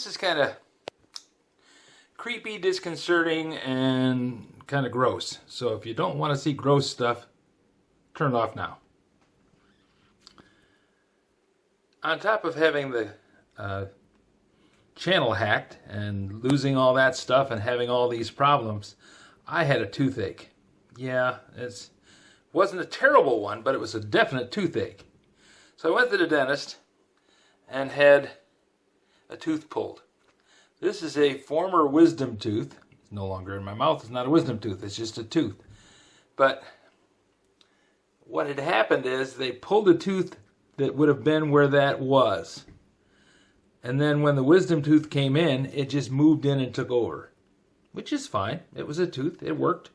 this is kind of creepy, disconcerting, and kind of gross. So if you don't want to see gross stuff, turn it off now. On top of having the channel hacked and losing all that stuff and having all these problems, I had a toothache. Yeah, it wasn't a terrible one, but it was a definite toothache. So I went to the dentist and had a tooth pulled. This is a former wisdom tooth. It's no longer in my mouth. It's not a wisdom tooth. It's just a tooth. But what had happened is they pulled a tooth that would have been where that was. And then when the wisdom tooth came in, it just moved in and took over. Which is fine. It was a tooth. It worked.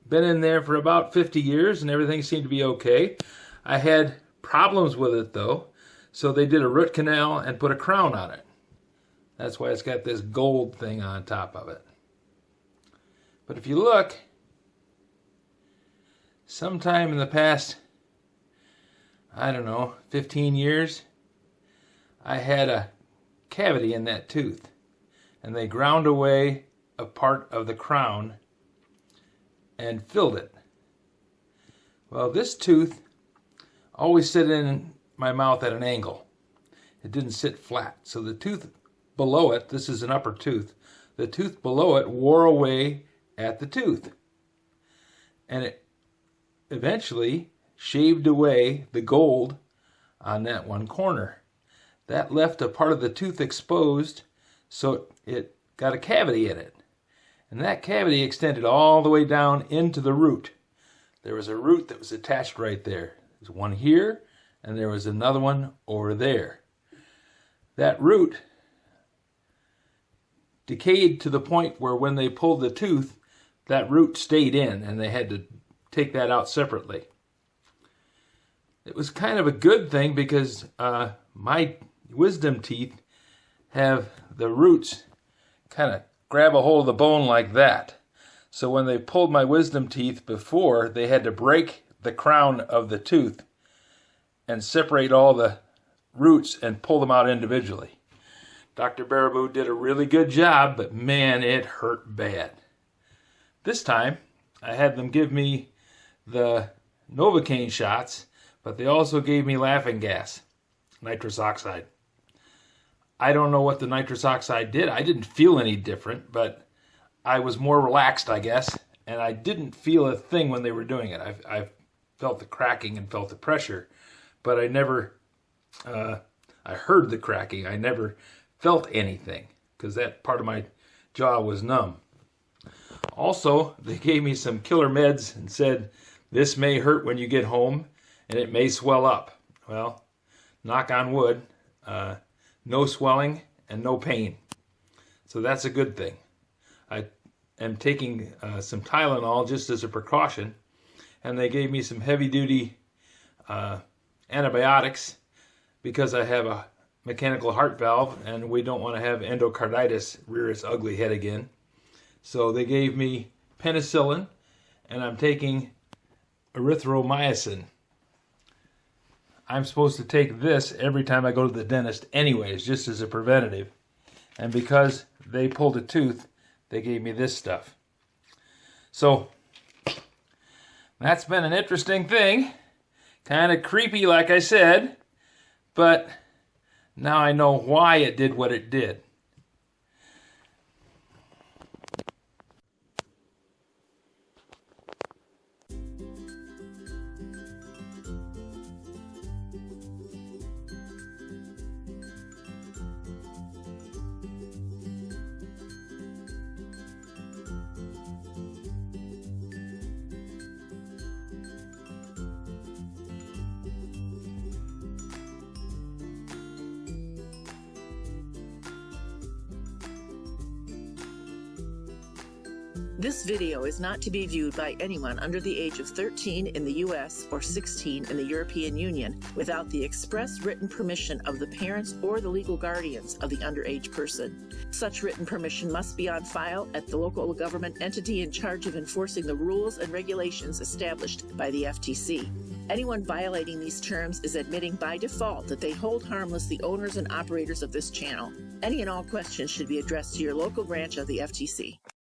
Been in there for about 50 years and everything seemed to be okay. I had problems with it though. So they did a root canal and put a crown on it. That's why it's got this gold thing on top of it. But if you look, sometime in the past, I don't know, 15 years, I had a cavity in that tooth. And they ground away a part of the crown and filled it. Well, this tooth always sit in my mouth at an angle. It didn't sit flat. So the tooth below it, this is an upper tooth, the tooth below it wore away at the tooth. And it eventually shaved away the gold on that one corner. That left a part of the tooth exposed, so it got a cavity in it. And that cavity extended all the way down into the root. There was a root that was attached right there. There's one here, and there was another one over there. That root decayed to the point where when they pulled the tooth, that root stayed in, and they had to take that out separately. It was kind of a good thing because my wisdom teeth have the roots kind of grab a hold of the bone like that. So when they pulled my wisdom teeth before, they had to break the crown of the tooth and separate all the roots and pull them out individually. Dr. Baraboo did a really good job, but man, it hurt bad. This time, I had them give me the Novocain shots, but they also gave me laughing gas, nitrous oxide. I don't know what the nitrous oxide did. I didn't feel any different, but I was more relaxed, I guess, and I didn't feel a thing when they were doing it. I felt the cracking and felt the pressure, but I never, I heard the cracking. I never felt anything because that part of my jaw was numb. Also, they gave me some killer meds and said, this may hurt when you get home and it may swell up. Well, knock on wood, no swelling and no pain. So that's a good thing. I am taking some Tylenol just as a precaution, and they gave me some heavy-duty antibiotics because I have a mechanical heart valve and we don't want to have endocarditis rear its ugly head again. So they gave me penicillin, and I'm taking erythromycin. I'm supposed to take this every time I go to the dentist anyways, just as a preventative. And because they pulled a tooth, they gave me this stuff. So, that's been an interesting thing. Kind of creepy, like I said. But now I know why it did what it did. This video is not to be viewed by anyone under the age of 13 in the U.S. or 16 in the European Union without the express written permission of the parents or the legal guardians of the underage person. Such written permission must be on file at the local government entity in charge of enforcing the rules and regulations established by the FTC. Anyone violating these terms is admitting by default that they hold harmless the owners and operators of this channel. Any and all questions should be addressed to your local branch of the FTC.